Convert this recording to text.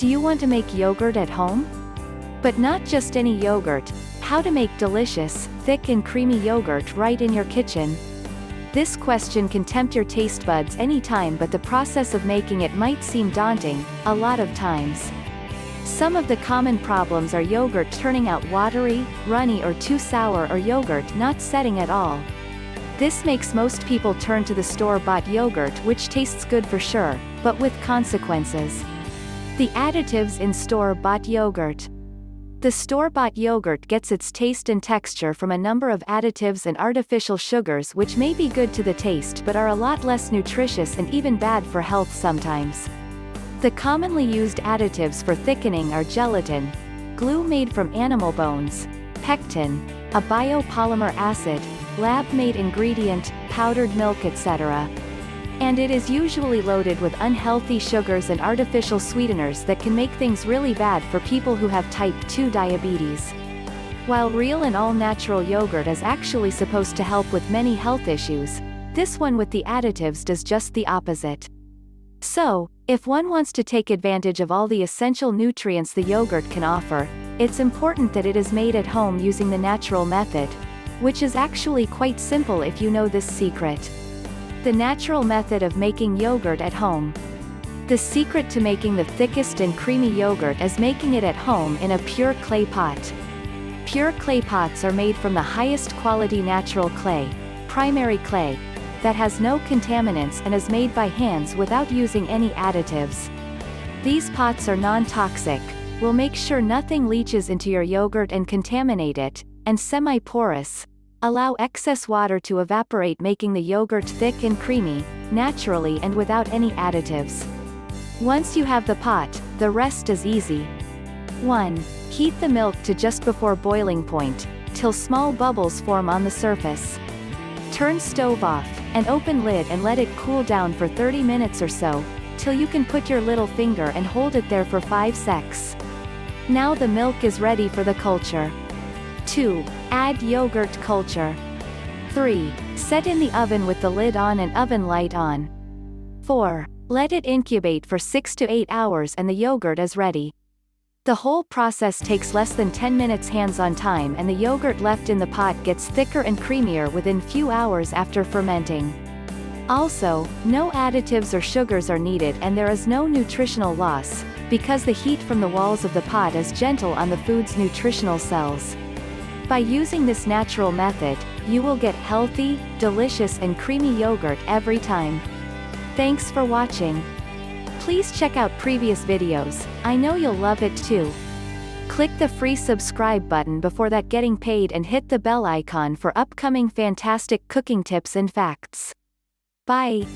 Do you want to make yogurt at home? But not just any yogurt. How to make delicious, thick and creamy yogurt right in your kitchen? This question can tempt your taste buds anytime, but the process of making it might seem daunting, a lot of times. Some of the common problems are yogurt turning out watery, runny or too sour, or yogurt not setting at all. This makes most people turn to the store-bought yogurt, which tastes good for sure, but with consequences. The additives in store-bought yogurt. The store-bought yogurt gets its taste and texture from a number of additives and artificial sugars, which may be good to the taste but are a lot less nutritious and even bad for health sometimes. The commonly used additives for thickening are gelatin, glue made from animal bones, pectin, a biopolymer acid, lab-made ingredient, powdered milk, etc. And it is usually loaded with unhealthy sugars and artificial sweeteners that can make things really bad for people who have type 2 diabetes. While real and all-natural yogurt is actually supposed to help with many health issues, this one with the additives does just the opposite. So, if one wants to take advantage of all the essential nutrients the yogurt can offer, it's important that it is made at home using the natural method, which is actually quite simple if you know this secret. The natural method of making yogurt at home. The secret to making the thickest and creamy yogurt is making it at home in a pure clay pot. Pure clay pots are made from the highest quality natural clay, primary clay, that has no contaminants and is made by hands without using any additives. These pots are non-toxic, will make sure nothing leaches into your yogurt and contaminate it, and semi-porous, allow excess water to evaporate, making the yogurt thick and creamy, naturally and without any additives. Once you have the pot, the rest is easy. 1. Heat the milk to just before boiling point, till small bubbles form on the surface. Turn stove off, and open lid and let it cool down for 30 minutes or so, till you can put your little finger and hold it there for 5 secs. Now the milk is ready for the culture. 2. Add yogurt culture. 3. Set in the oven with the lid on and oven light on. 4. Let it incubate for 6 to 8 hours and the yogurt is ready. The whole process takes less than 10 minutes hands-on time, and the yogurt left in the pot gets thicker and creamier within few hours after fermenting. Also, no additives or sugars are needed and there is no nutritional loss, because the heat from the walls of the pot is gentle on the food's nutritional cells. By using this natural method, you will get healthy, delicious and creamy yogurt every time. Thanks for watching. Please check out previous videos, I know you'll love it too. Click the free subscribe button before that getting paid and hit the bell icon for upcoming fantastic cooking tips and facts. Bye.